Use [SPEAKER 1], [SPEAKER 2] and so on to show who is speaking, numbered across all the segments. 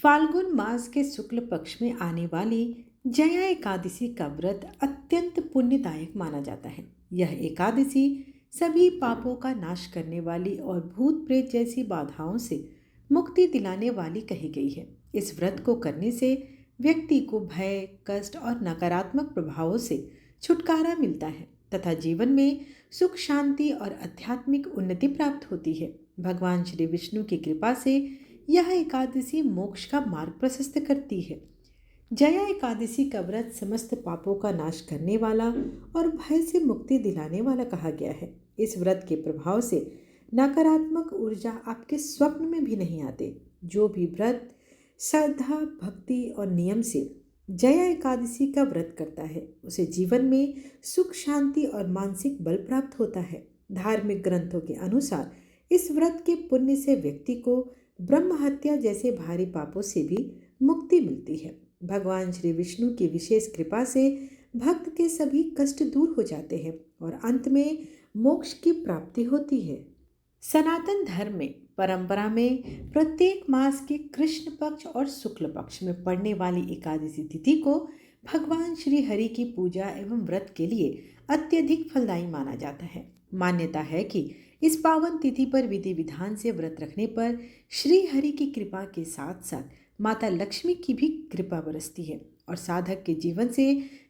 [SPEAKER 1] फाल्गुन मास के शुक्ल पक्ष में आने वाली जया एकादशी का व्रत अत्यंत पुण्यदायक माना जाता है। यह एकादशी सभी पापों का नाश करने वाली और भूत प्रेत जैसी बाधाओं से मुक्ति दिलाने वाली कही गई है। इस व्रत को करने से व्यक्ति को भय, कष्ट और नकारात्मक प्रभावों से छुटकारा मिलता है तथा जीवन में सुख, शांति और आध्यात्मिक उन्नति प्राप्त होती है। भगवान श्री विष्णु की कृपा से यह एकादशी मोक्ष का मार्ग प्रशस्त करती है। जया एकादशी का व्रत समस्त पापों का नाश करने वाला और भय से मुक्ति दिलाने वाला कहा गया है। इस व्रत के प्रभाव से नकारात्मक ऊर्जा आपके स्वप्न में भी नहीं आते। जो भी व्रत श्रद्धा, भक्ति और नियम से जया एकादशी का व्रत करता है उसे जीवन में सुख, शांति और मानसिक बल प्राप्त होता है। धार्मिक ग्रंथों के अनुसार इस व्रत के पुण्य से व्यक्ति को ब्रह्म हत्या जैसे भारी पापों से भी मुक्ति मिलती है। भगवान श्री विष्णु की विशेष कृपा से भक्त के सभी कष्ट दूर हो जाते हैं और अंत में मोक्ष की प्राप्ति होती है। सनातन धर्म में परंपरा में प्रत्येक मास के कृष्ण पक्ष और शुक्ल पक्ष में पड़ने वाली एकादशी तिथि को भगवान श्री हरि की पूजा एवं व्रत के लिए अत्यधिक फलदायी माना जाता है। मान्यता है कि इस पावन तिथि पर विधि विधान से व्रत रखने पर श्री हरि की कृपा के साथ साथ माता लक्ष्मी की भी कृपा बरसती है और साधक के जीवन से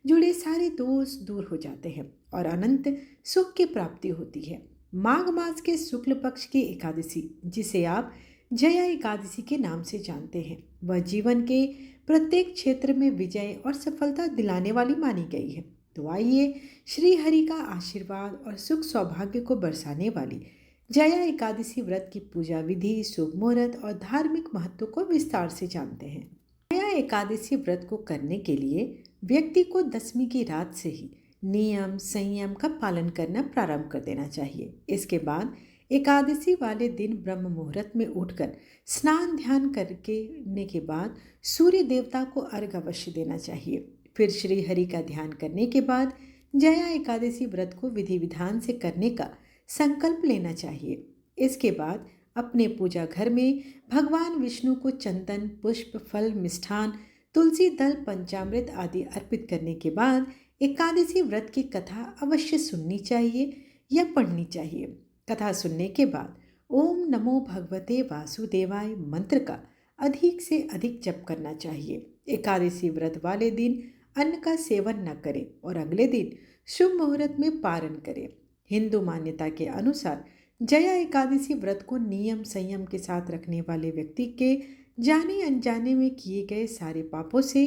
[SPEAKER 1] जुड़े सारे दोष दूर हो जाते हैं और अनंत सुख की प्राप्ति होती है। माघ मास के शुक्ल पक्ष की एकादशी, जिसे आप जया एकादशी के नाम से जानते हैं, वह जीवन के प्रत्येक क्षेत्र में विजय और सफलता दिलाने वाली मानी गई है। तो आइए श्री हरि का आशीर्वाद और सुख सौभाग्य को बरसाने वाली जया एकादशी व्रत की पूजा विधि, शुभ मुहूर्त और धार्मिक महत्व को विस्तार से जानते हैं। जया एकादशी व्रत को करने के लिए व्यक्ति को दशमी की रात से ही नियम संयम का पालन करना प्रारंभ कर देना चाहिए। इसके बाद एकादशी वाले दिन ब्रह्म मुहूर्त में उठकर स्नान ध्यान करने के बाद सूर्य देवता को अर्घ्य अवश्य देना चाहिए। फिर श्री हरि का ध्यान करने के बाद जया एकादशी व्रत को विधि विधान से करने का संकल्प लेना चाहिए। इसके बाद अपने पूजा घर में भगवान विष्णु को चंदन, पुष्प, फल, मिष्ठान, तुलसी दल, पंचामृत आदि अर्पित करने के बाद एकादशी व्रत की कथा अवश्य सुननी चाहिए या पढ़नी चाहिए। कथा सुनने के बाद ओम नमो भगवते वासुदेवाय मंत्र का अधिक से अधिक जप करना चाहिए। एकादशी व्रत वाले दिन अन्न का सेवन न करें और अगले दिन शुभ मुहूर्त में पारण करें। हिंदू मान्यता के अनुसार जया एकादशी व्रत को नियम संयम के साथ रखने वाले व्यक्ति के जाने अनजाने में किए गए सारे पापों से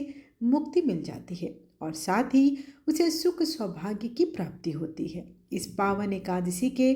[SPEAKER 1] मुक्ति मिल जाती है और साथ ही उसे सुख सौभाग्य की प्राप्ति होती है। इस पावन एकादशी के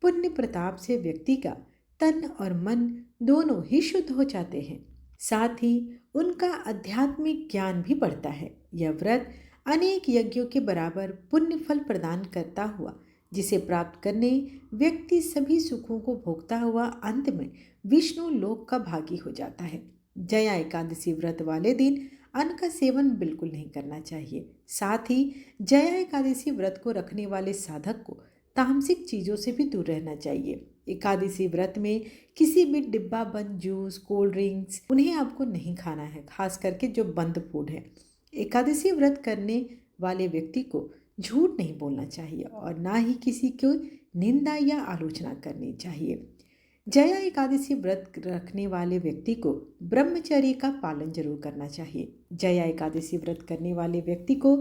[SPEAKER 1] पुण्य प्रताप से व्यक्ति का तन और मन दोनों ही शुद्ध हो जाते हैं, साथ ही उनका आध्यात्मिक ज्ञान भी बढ़ता है। यह व्रत अनेक यज्ञों के बराबर पुण्य फल प्रदान करता हुआ, जिसे प्राप्त करने व्यक्ति सभी सुखों को भोगता हुआ अंत में विष्णु लोक का भागी हो जाता है। जया एकादशी व्रत वाले दिन अन्न का सेवन बिल्कुल नहीं करना चाहिए। साथ ही जया एकादशी व्रत को रखने वाले साधक को तामसिक चीज़ों से भी दूर रहना चाहिए। एकादशी व्रत में किसी भी डिब्बा बंद जूस, कोल्ड ड्रिंक्स उन्हें आपको नहीं खाना है, खास करके जो बंद फूड है। एकादशी व्रत करने वाले व्यक्ति को झूठ नहीं बोलना चाहिए और ना ही किसी को निंदा या आलोचना करनी चाहिए। जया एकादशी व्रत रखने वाले व्यक्ति को ब्रह्मचर्य का पालन जरूर करना चाहिए। जया एकादशी व्रत करने वाले व्यक्ति को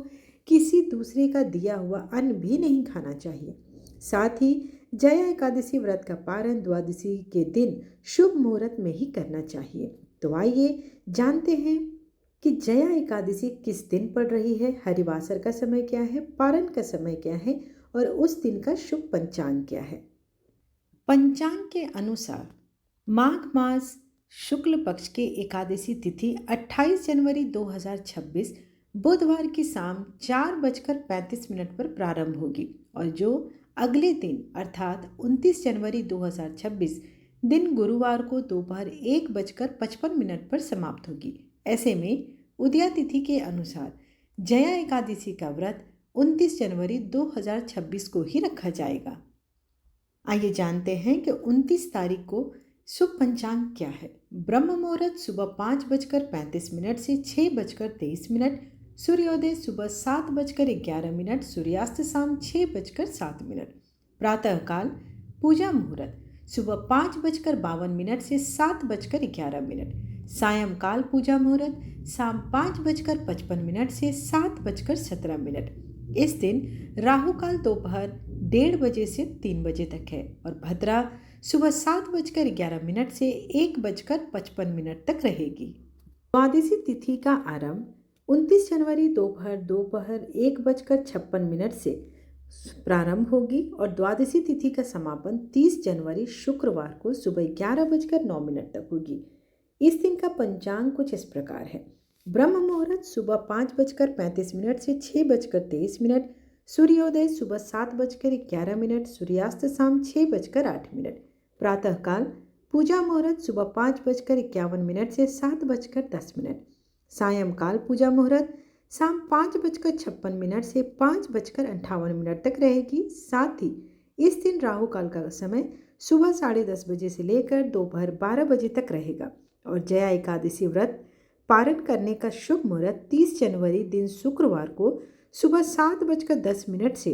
[SPEAKER 1] किसी दूसरे का दिया हुआ अन्न भी नहीं खाना चाहिए। साथ ही जया एकादशी व्रत का पारण द्वादशी के दिन शुभ मुहूर्त में ही करना चाहिए। तो आइए जानते हैं कि जया एकादशी किस दिन पड़ रही है, हरिवासर का समय क्या है, पारण का समय क्या है और उस दिन का शुभ पंचांग क्या है। पंचांग के अनुसार माघ मास शुक्ल पक्ष की एकादशी तिथि 28 जनवरी 2026 बुधवार की शाम 4:35 पर प्रारंभ होगी और जो अगले दिन अर्थात 29 जनवरी 2026 दिन गुरुवार को दोपहर 1:55 पर समाप्त होगी। ऐसे में उदया तिथि के अनुसार जया एकादशी का व्रत 29 जनवरी 2026 को ही रखा जाएगा। आइए जानते हैं कि 29 तारीख को शुभ पंचांग क्या है? ब्रह्म मुहूर्त सुबह 5:35 से 6:23, सूर्योदय सुबह 7:11, सूर्यास्त शाम 6:07। प्रातःकाल पूजा मुहूर्त सुबह 5:52 से 7:11, सायंकाल पूजा मुहूर्त शाम 5:55 से 7:17। इस दिन राहु काल दोपहर 1:30 से 3 बजे तक है और भद्रा सुबह 7:11 से 1:55 तक रहेगी। द्वादशी तिथि का आरंभ 29 जनवरी दोपहर 1:56 से प्रारंभ होगी और द्वादशी तिथि का समापन 30 जनवरी शुक्रवार को सुबह 11:09 तक होगी। इस दिन का पंचांग कुछ इस प्रकार है। ब्रह्म मुहूर्त सुबह 5:35 से 6:23, सूर्योदय सुबह 7:11, सूर्यास्त शाम 6:08। प्रातःकाल पूजा मुहूर्त सुबह 5:51 से 7:10, सायंकाल पूजा मुहूर्त शाम 5:56 से 5:58 तक रहेगी। साथ ही इस दिन राहु काल का समय सुबह 10:30 बजे से लेकर दोपहर 12 बजे तक रहेगा और जया एकादशी व्रत पारण करने का शुभ मुहूर्त 30 जनवरी दिन शुक्रवार को सुबह 7:10 से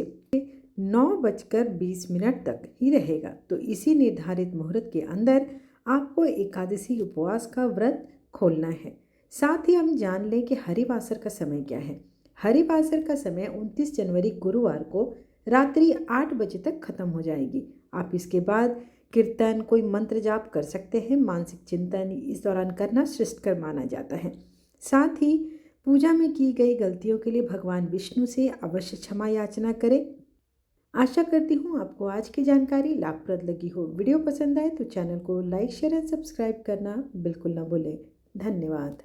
[SPEAKER 1] 9:20 तक ही रहेगा। तो इसी निर्धारित मुहूर्त के अंदर आपको एकादशी उपवास का व्रत खोलना है। साथ ही हम जान लें कि हरिवासर का समय क्या है। हरिवासर का समय 29 जनवरी गुरुवार को रात्रि 8 बजे तक खत्म हो जाएगी। आप इसके बाद कीर्तन कोई मंत्र जाप कर सकते हैं। मानसिक चिंतन इस दौरान करना श्रेष्ठकर माना जाता है। साथ ही पूजा में की गई गलतियों के लिए भगवान विष्णु से अवश्य क्षमा याचना करें। आशा करती हूँ आपको आज की जानकारी लाभप्रद लगी हो। वीडियो पसंद आए तो चैनल को लाइक शेयर एंड सब्सक्राइब करना बिल्कुल ना भूलें। धन्यवाद।